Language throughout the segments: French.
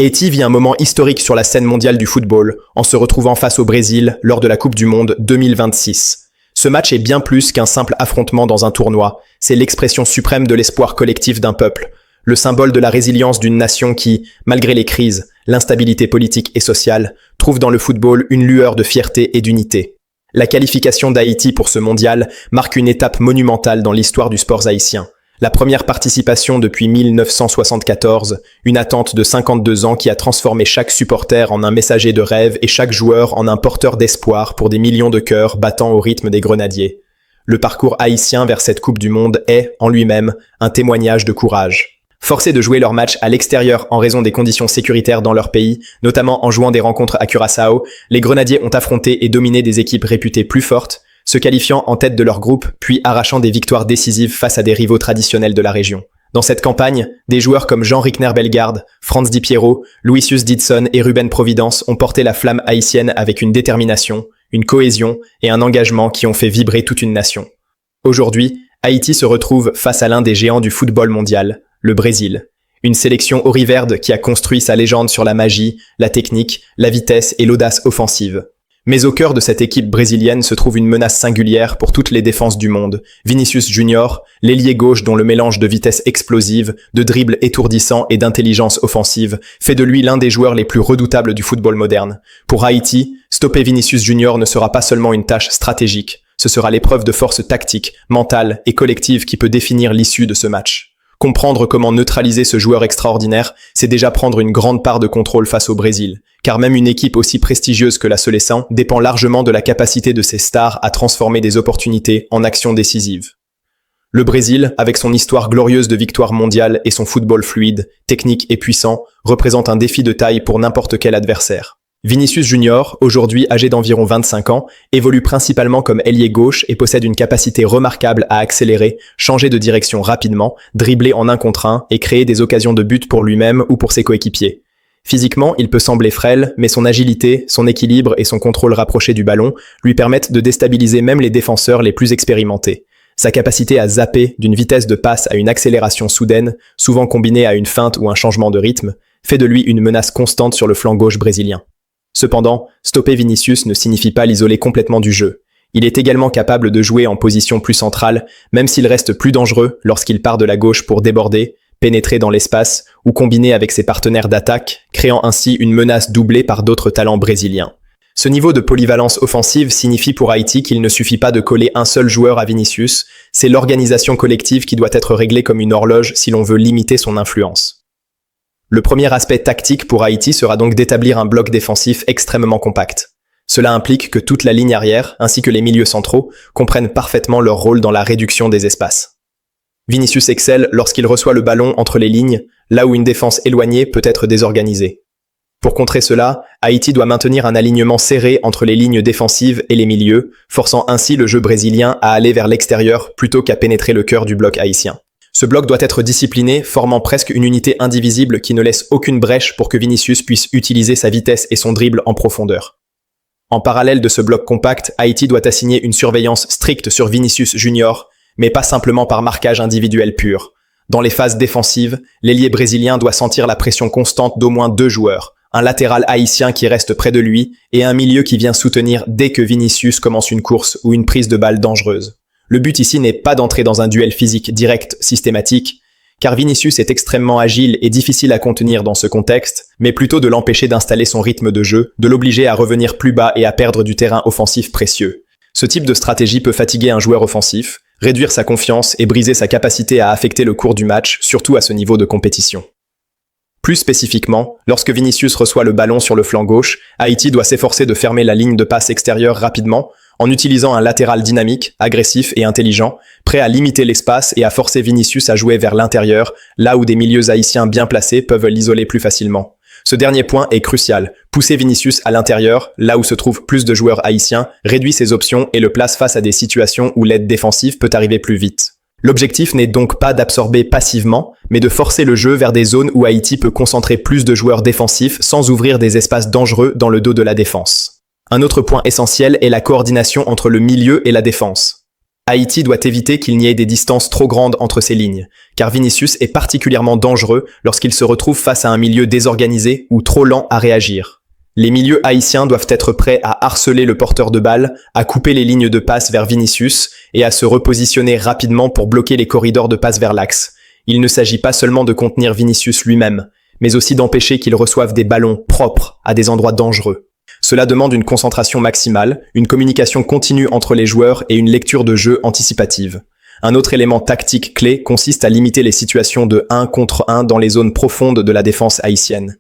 Haïti vit un moment historique sur la scène mondiale du football en se retrouvant face au Brésil lors de la Coupe du Monde 2026. Ce match est bien plus qu'un simple affrontement dans un tournoi, c'est l'expression suprême de l'espoir collectif d'un peuple, le symbole de la résilience d'une nation qui, malgré les crises, l'instabilité politique et sociale, trouve dans le football une lueur de fierté et d'unité. La qualification d'Haïti pour ce mondial marque une étape monumentale dans l'histoire du sport haïtien. La première participation depuis 1974, une attente de 52 ans qui a transformé chaque supporter en un messager de rêve et chaque joueur en un porteur d'espoir pour des millions de cœurs battant au rythme des grenadiers. Le parcours haïtien vers cette Coupe du Monde est, en lui-même, un témoignage de courage. Forcés de jouer leur match à l'extérieur en raison des conditions sécuritaires dans leur pays, notamment en jouant des rencontres à Curaçao, les Grenadiers ont affronté et dominé des équipes réputées plus fortes, se qualifiant en tête de leur groupe, puis arrachant des victoires décisives face à des rivaux traditionnels de la région. Dans cette campagne, des joueurs comme Jean Rickner Bellegarde, Franz Di Piero, Luisius Didson et Ruben Providence ont porté la flamme haïtienne avec une détermination, une cohésion et un engagement qui ont fait vibrer toute une nation. Aujourd'hui, Haïti se retrouve face à l'un des géants du football mondial, le Brésil. Une sélection auriverde qui a construit sa légende sur la magie, la technique, la vitesse et l'audace offensive. Mais au cœur de cette équipe brésilienne se trouve une menace singulière pour toutes les défenses du monde. Vinicius Junior, l'ailier gauche dont le mélange de vitesse explosive, de dribble étourdissant et d'intelligence offensive fait de lui l'un des joueurs les plus redoutables du football moderne. Pour Haïti, stopper Vinicius Junior ne sera pas seulement une tâche stratégique, ce sera l'épreuve de force tactique, mentale et collective qui peut définir l'issue de ce match. Comprendre comment neutraliser ce joueur extraordinaire, c'est déjà prendre une grande part de contrôle face au Brésil, car même une équipe aussi prestigieuse que la Seleção dépend largement de la capacité de ses stars à transformer des opportunités en actions décisives. Le Brésil, avec son histoire glorieuse de victoires mondiales et son football fluide, technique et puissant, représente un défi de taille pour n'importe quel adversaire. Vinicius Junior, aujourd'hui âgé d'environ 25 ans, évolue principalement comme ailier gauche et possède une capacité remarquable à accélérer, changer de direction rapidement, dribbler en 1 contre 1 et créer des occasions de but pour lui-même ou pour ses coéquipiers. Physiquement, il peut sembler frêle, mais son agilité, son équilibre et son contrôle rapproché du ballon lui permettent de déstabiliser même les défenseurs les plus expérimentés. Sa capacité à zapper d'une vitesse de passe à une accélération soudaine, souvent combinée à une feinte ou un changement de rythme, fait de lui une menace constante sur le flanc gauche brésilien. Cependant, stopper Vinicius ne signifie pas l'isoler complètement du jeu. Il est également capable de jouer en position plus centrale, même s'il reste plus dangereux lorsqu'il part de la gauche pour déborder, pénétrer dans l'espace ou combiner avec ses partenaires d'attaque, créant ainsi une menace doublée par d'autres talents brésiliens. Ce niveau de polyvalence offensive signifie pour Haïti qu'il ne suffit pas de coller un seul joueur à Vinicius, c'est l'organisation collective qui doit être réglée comme une horloge si l'on veut limiter son influence. Le premier aspect tactique pour Haïti sera donc d'établir un bloc défensif extrêmement compact. Cela implique que toute la ligne arrière, ainsi que les milieux centraux, comprennent parfaitement leur rôle dans la réduction des espaces. Vinicius excelle lorsqu'il reçoit le ballon entre les lignes, là où une défense éloignée peut être désorganisée. Pour contrer cela, Haïti doit maintenir un alignement serré entre les lignes défensives et les milieux, forçant ainsi le jeu brésilien à aller vers l'extérieur plutôt qu'à pénétrer le cœur du bloc haïtien. Ce bloc doit être discipliné, formant presque une unité indivisible qui ne laisse aucune brèche pour que Vinicius puisse utiliser sa vitesse et son dribble en profondeur. En parallèle de ce bloc compact, Haïti doit assigner une surveillance stricte sur Vinicius Junior, mais pas simplement par marquage individuel pur. Dans les phases défensives, l'ailier brésilien doit sentir la pression constante d'au moins 2 joueurs, un latéral haïtien qui reste près de lui et un milieu qui vient soutenir dès que Vinicius commence une course ou une prise de balle dangereuse. Le but ici n'est pas d'entrer dans un duel physique direct systématique, car Vinicius est extrêmement agile et difficile à contenir dans ce contexte, mais plutôt de l'empêcher d'installer son rythme de jeu, de l'obliger à revenir plus bas et à perdre du terrain offensif précieux. Ce type de stratégie peut fatiguer un joueur offensif, réduire sa confiance et briser sa capacité à affecter le cours du match, surtout à ce niveau de compétition. Plus spécifiquement, lorsque Vinicius reçoit le ballon sur le flanc gauche, Haïti doit s'efforcer de fermer la ligne de passe extérieure rapidement, en utilisant un latéral dynamique, agressif et intelligent, prêt à limiter l'espace et à forcer Vinicius à jouer vers l'intérieur, là où des milieux haïtiens bien placés peuvent l'isoler plus facilement. Ce dernier point est crucial. Pousser Vinicius à l'intérieur, là où se trouvent plus de joueurs haïtiens, réduit ses options et le place face à des situations où l'aide défensive peut arriver plus vite. L'objectif n'est donc pas d'absorber passivement, mais de forcer le jeu vers des zones où Haïti peut concentrer plus de joueurs défensifs sans ouvrir des espaces dangereux dans le dos de la défense. Un autre point essentiel est la coordination entre le milieu et la défense. Haïti doit éviter qu'il n'y ait des distances trop grandes entre ses lignes, car Vinicius est particulièrement dangereux lorsqu'il se retrouve face à un milieu désorganisé ou trop lent à réagir. Les milieux haïtiens doivent être prêts à harceler le porteur de balle, à couper les lignes de passe vers Vinicius et à se repositionner rapidement pour bloquer les corridors de passe vers l'axe. Il ne s'agit pas seulement de contenir Vinicius lui-même, mais aussi d'empêcher qu'il reçoive des ballons propres à des endroits dangereux. Cela demande une concentration maximale, une communication continue entre les joueurs et une lecture de jeu anticipative. Un autre élément tactique clé consiste à limiter les situations de 1 contre 1 dans les zones profondes de la défense haïtienne.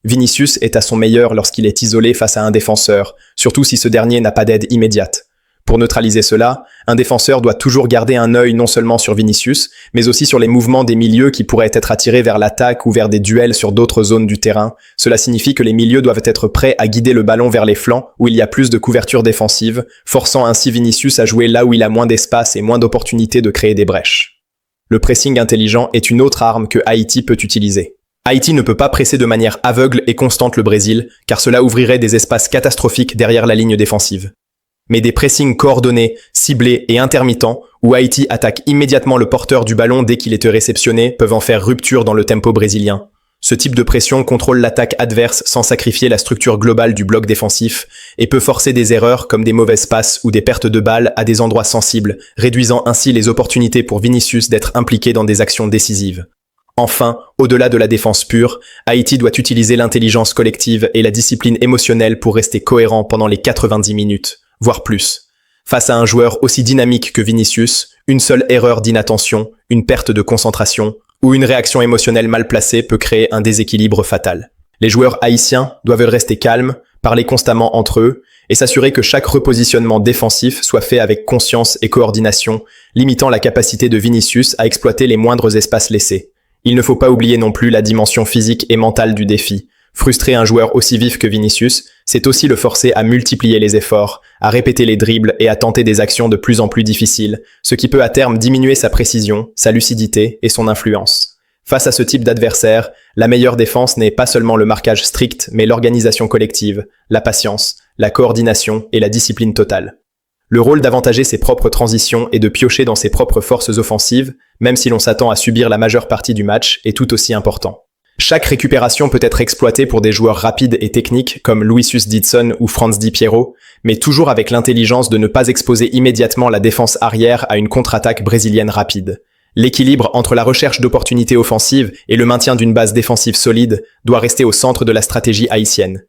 Vinicius est à son meilleur lorsqu'il est isolé face à un défenseur, surtout si ce dernier n'a pas d'aide immédiate. Pour neutraliser cela, un défenseur doit toujours garder un œil non seulement sur Vinicius, mais aussi sur les mouvements des milieux qui pourraient être attirés vers l'attaque ou vers des duels sur d'autres zones du terrain. Cela signifie que les milieux doivent être prêts à guider le ballon vers les flancs où il y a plus de couverture défensive, forçant ainsi Vinicius à jouer là où il a moins d'espace et moins d'opportunités de créer des brèches. Le pressing intelligent est une autre arme que Haïti peut utiliser. Haïti ne peut pas presser de manière aveugle et constante le Brésil, car cela ouvrirait des espaces catastrophiques derrière la ligne défensive. Mais des pressings coordonnés, ciblés et intermittents, où Haïti attaque immédiatement le porteur du ballon dès qu'il est réceptionné, peuvent en faire rupture dans le tempo brésilien. Ce type de pression contrôle l'attaque adverse sans sacrifier la structure globale du bloc défensif et peut forcer des erreurs comme des mauvaises passes ou des pertes de balles à des endroits sensibles, réduisant ainsi les opportunités pour Vinicius d'être impliqué dans des actions décisives. Enfin, au-delà de la défense pure, Haïti doit utiliser l'intelligence collective et la discipline émotionnelle pour rester cohérent pendant les 90 minutes. Voire plus. Face à un joueur aussi dynamique que Vinicius, une seule erreur d'inattention, une perte de concentration ou une réaction émotionnelle mal placée peut créer un déséquilibre fatal. Les joueurs haïtiens doivent rester calmes, parler constamment entre eux et s'assurer que chaque repositionnement défensif soit fait avec conscience et coordination, limitant la capacité de Vinicius à exploiter les moindres espaces laissés. Il ne faut pas oublier non plus la dimension physique et mentale du défi. Frustrer un joueur aussi vif que Vinicius, c'est aussi le forcer à multiplier les efforts, à répéter les dribbles et à tenter des actions de plus en plus difficiles, ce qui peut à terme diminuer sa précision, sa lucidité et son influence. Face à ce type d'adversaire, la meilleure défense n'est pas seulement le marquage strict, mais l'organisation collective, la patience, la coordination et la discipline totale. Le rôle d'avantager ses propres transitions et de piocher dans ses propres forces offensives, même si l'on s'attend à subir la majeure partie du match, est tout aussi important. Chaque récupération peut être exploitée pour des joueurs rapides et techniques comme Luisius Didson ou Franz Di Piero, mais toujours avec l'intelligence de ne pas exposer immédiatement la défense arrière à une contre-attaque brésilienne rapide. L'équilibre entre la recherche d'opportunités offensives et le maintien d'une base défensive solide doit rester au centre de la stratégie haïtienne.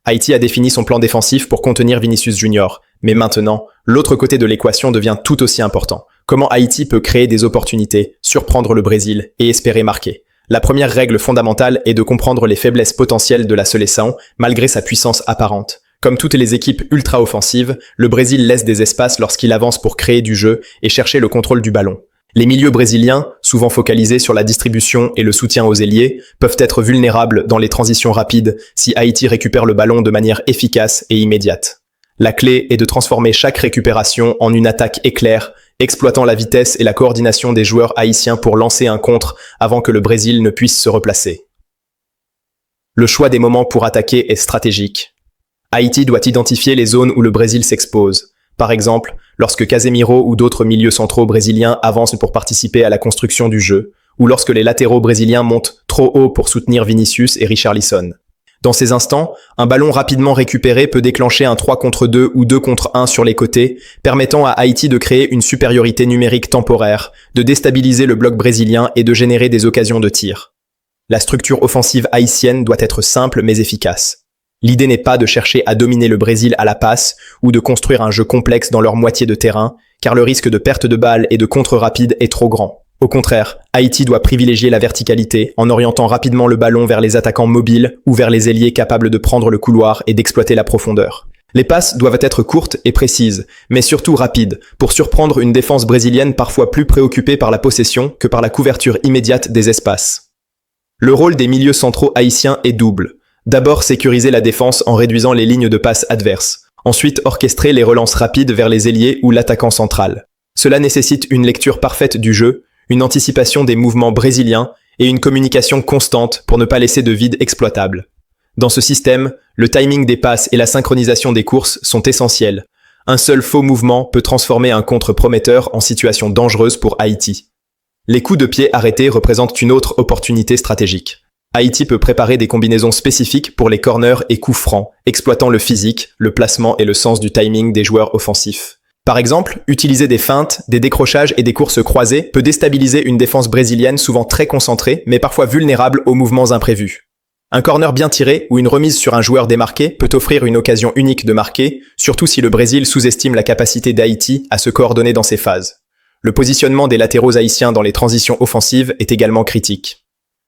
Haïti a défini son plan défensif pour contenir Vinicius Junior, mais maintenant, l'autre côté de l'équation devient tout aussi important. Comment Haïti peut créer des opportunités, surprendre le Brésil et espérer marquer? La première règle fondamentale est de comprendre les faiblesses potentielles de la sélection malgré sa puissance apparente. Comme toutes les équipes ultra-offensives, le Brésil laisse des espaces lorsqu'il avance pour créer du jeu et chercher le contrôle du ballon. Les milieux brésiliens, souvent focalisés sur la distribution et le soutien aux ailiers, peuvent être vulnérables dans les transitions rapides si Haïti récupère le ballon de manière efficace et immédiate. La clé est de transformer chaque récupération en une attaque éclair, exploitant la vitesse et la coordination des joueurs haïtiens pour lancer un contre avant que le Brésil ne puisse se replacer. Le choix des moments pour attaquer est stratégique. Haïti doit identifier les zones où le Brésil s'expose. Par exemple, lorsque Casemiro ou d'autres milieux centraux brésiliens avancent pour participer à la construction du jeu, ou lorsque les latéraux brésiliens montent trop haut pour soutenir Vinicius et Richarlison. Dans ces instants, un ballon rapidement récupéré peut déclencher un 3 contre 2 ou 2 contre 1 sur les côtés, permettant à Haïti de créer une supériorité numérique temporaire, de déstabiliser le bloc brésilien et de générer des occasions de tir. La structure offensive haïtienne doit être simple mais efficace. L'idée n'est pas de chercher à dominer le Brésil à la passe ou de construire un jeu complexe dans leur moitié de terrain, car le risque de perte de balles et de contre rapide est trop grand. Au contraire, Haïti doit privilégier la verticalité en orientant rapidement le ballon vers les attaquants mobiles ou vers les ailiers capables de prendre le couloir et d'exploiter la profondeur. Les passes doivent être courtes et précises, mais surtout rapides, pour surprendre une défense brésilienne parfois plus préoccupée par la possession que par la couverture immédiate des espaces. Le rôle des milieux centraux haïtiens est double. D'abord sécuriser la défense en réduisant les lignes de passe adverses. Ensuite orchestrer les relances rapides vers les ailiers ou l'attaquant central. Cela nécessite une lecture parfaite du jeu, une anticipation des mouvements brésiliens et une communication constante pour ne pas laisser de vide exploitable. Dans ce système, le timing des passes et la synchronisation des courses sont essentiels. Un seul faux mouvement peut transformer un contre prometteur en situation dangereuse pour Haïti. Les coups de pied arrêtés représentent une autre opportunité stratégique. Haïti peut préparer des combinaisons spécifiques pour les corners et coups francs, exploitant le physique, le placement et le sens du timing des joueurs offensifs. Par exemple, utiliser des feintes, des décrochages et des courses croisées peut déstabiliser une défense brésilienne souvent très concentrée, mais parfois vulnérable aux mouvements imprévus. Un corner bien tiré ou une remise sur un joueur démarqué peut offrir une occasion unique de marquer, surtout si le Brésil sous-estime la capacité d'Haïti à se coordonner dans ses phases. Le positionnement des latéraux haïtiens dans les transitions offensives est également critique.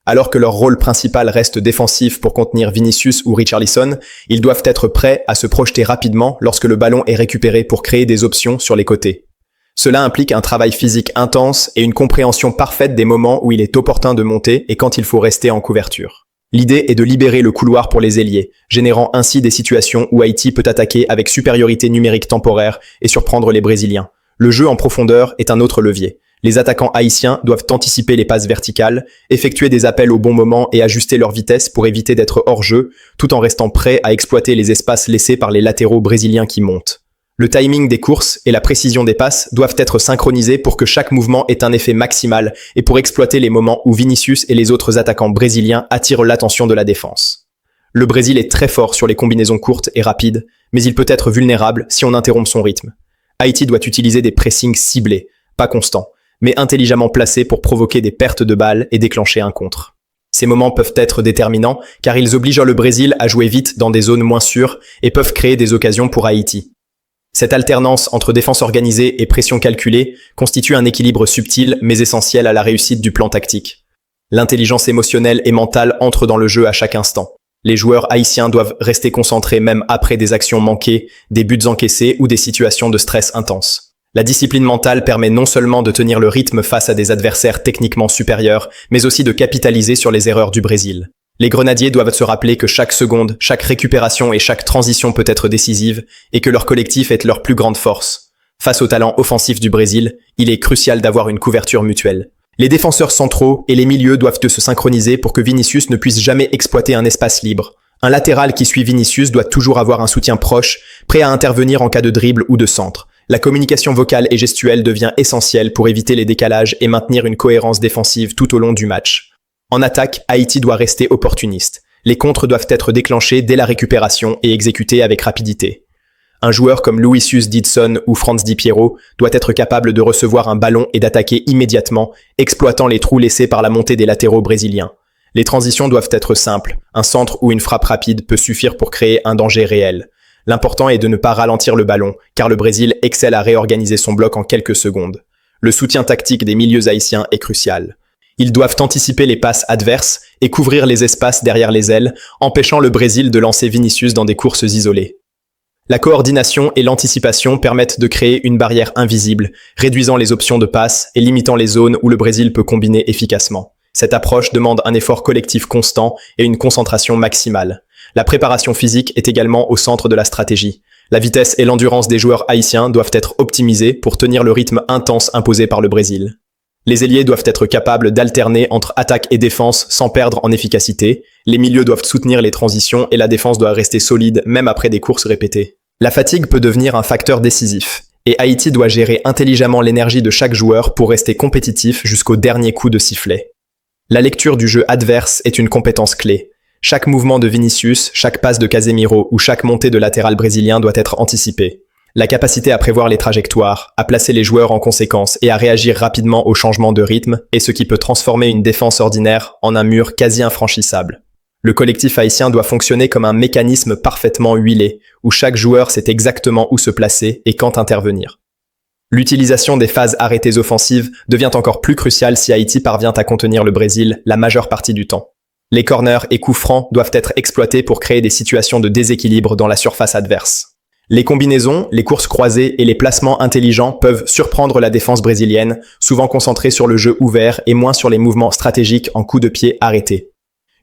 Alors que leur rôle principal reste défensif pour contenir Vinicius ou Richarlison, ils doivent être prêts à se projeter rapidement lorsque le ballon est récupéré pour créer des options sur les côtés. Cela implique un travail physique intense et une compréhension parfaite des moments où il est opportun de monter et quand il faut rester en couverture. L'idée est de libérer le couloir pour les ailiers, générant ainsi des situations où Haïti peut attaquer avec supériorité numérique temporaire et surprendre les Brésiliens. Le jeu en profondeur est un autre levier. Les attaquants haïtiens doivent anticiper les passes verticales, effectuer des appels au bon moment et ajuster leur vitesse pour éviter d'être hors jeu, tout en restant prêts à exploiter les espaces laissés par les latéraux brésiliens qui montent. Le timing des courses et la précision des passes doivent être synchronisés pour que chaque mouvement ait un effet maximal et pour exploiter les moments où Vinicius et les autres attaquants brésiliens attirent l'attention de la défense. Le Brésil est très fort sur les combinaisons courtes et rapides, mais il peut être vulnérable si on interrompt son rythme. Haïti doit utiliser des pressings ciblés, pas constants, mais intelligemment placés pour provoquer des pertes de balles et déclencher un contre. Ces moments peuvent être déterminants car ils obligent le Brésil à jouer vite dans des zones moins sûres et peuvent créer des occasions pour Haïti. Cette alternance entre défense organisée et pression calculée constitue un équilibre subtil mais essentiel à la réussite du plan tactique. L'intelligence émotionnelle et mentale entre dans le jeu à chaque instant. Les joueurs haïtiens doivent rester concentrés même après des actions manquées, des buts encaissés ou des situations de stress intense. La discipline mentale permet non seulement de tenir le rythme face à des adversaires techniquement supérieurs, mais aussi de capitaliser sur les erreurs du Brésil. Les grenadiers doivent se rappeler que chaque seconde, chaque récupération et chaque transition peut être décisive, et que leur collectif est leur plus grande force. Face au talent offensif du Brésil, il est crucial d'avoir une couverture mutuelle. Les défenseurs centraux et les milieux doivent se synchroniser pour que Vinicius ne puisse jamais exploiter un espace libre. Un latéral qui suit Vinicius doit toujours avoir un soutien proche, prêt à intervenir en cas de dribble ou de centre. La communication vocale et gestuelle devient essentielle pour éviter les décalages et maintenir une cohérence défensive tout au long du match. En attaque, Haïti doit rester opportuniste. Les contres doivent être déclenchés dès la récupération et exécutés avec rapidité. Un joueur comme Luisius Didson ou Franz Di Piero doit être capable de recevoir un ballon et d'attaquer immédiatement, exploitant les trous laissés par la montée des latéraux brésiliens. Les transitions doivent être simples. Un centre ou une frappe rapide peut suffire pour créer un danger réel. L'important est de ne pas ralentir le ballon, car le Brésil excelle à réorganiser son bloc en quelques secondes. Le soutien tactique des milieux haïtiens est crucial. Ils doivent anticiper les passes adverses et couvrir les espaces derrière les ailes, empêchant le Brésil de lancer Vinicius dans des courses isolées. La coordination et l'anticipation permettent de créer une barrière invisible, réduisant les options de passe et limitant les zones où le Brésil peut combiner efficacement. Cette approche demande un effort collectif constant et une concentration maximale. La préparation physique est également au centre de la stratégie. La vitesse et l'endurance des joueurs haïtiens doivent être optimisées pour tenir le rythme intense imposé par le Brésil. Les ailiers doivent être capables d'alterner entre attaque et défense sans perdre en efficacité. Les milieux doivent soutenir les transitions et la défense doit rester solide même après des courses répétées. La fatigue peut devenir un facteur décisif, et Haïti doit gérer intelligemment l'énergie de chaque joueur pour rester compétitif jusqu'au dernier coup de sifflet. La lecture du jeu adverse est une compétence clé. Chaque mouvement de Vinicius, chaque passe de Casemiro ou chaque montée de latéral brésilien doit être anticipée. La capacité à prévoir les trajectoires, à placer les joueurs en conséquence et à réagir rapidement aux changements de rythme est ce qui peut transformer une défense ordinaire en un mur quasi infranchissable. Le collectif haïtien doit fonctionner comme un mécanisme parfaitement huilé, où chaque joueur sait exactement où se placer et quand intervenir. L'utilisation des phases arrêtées offensives devient encore plus cruciale si Haïti parvient à contenir le Brésil la majeure partie du temps. Les corners et coups francs doivent être exploités pour créer des situations de déséquilibre dans la surface adverse. Les combinaisons, les courses croisées et les placements intelligents peuvent surprendre la défense brésilienne, souvent concentrée sur le jeu ouvert et moins sur les mouvements stratégiques en coups de pied arrêtés.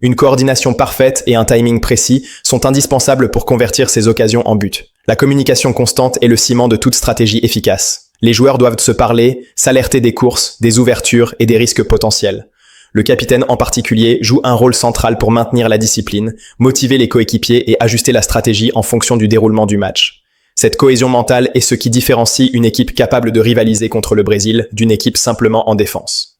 Une coordination parfaite et un timing précis sont indispensables pour convertir ces occasions en but. La communication constante est le ciment de toute stratégie efficace. Les joueurs doivent se parler, s'alerter des courses, des ouvertures et des risques potentiels. Le capitaine en particulier joue un rôle central pour maintenir la discipline, motiver les coéquipiers et ajuster la stratégie en fonction du déroulement du match. Cette cohésion mentale est ce qui différencie une équipe capable de rivaliser contre le Brésil d'une équipe simplement en défense.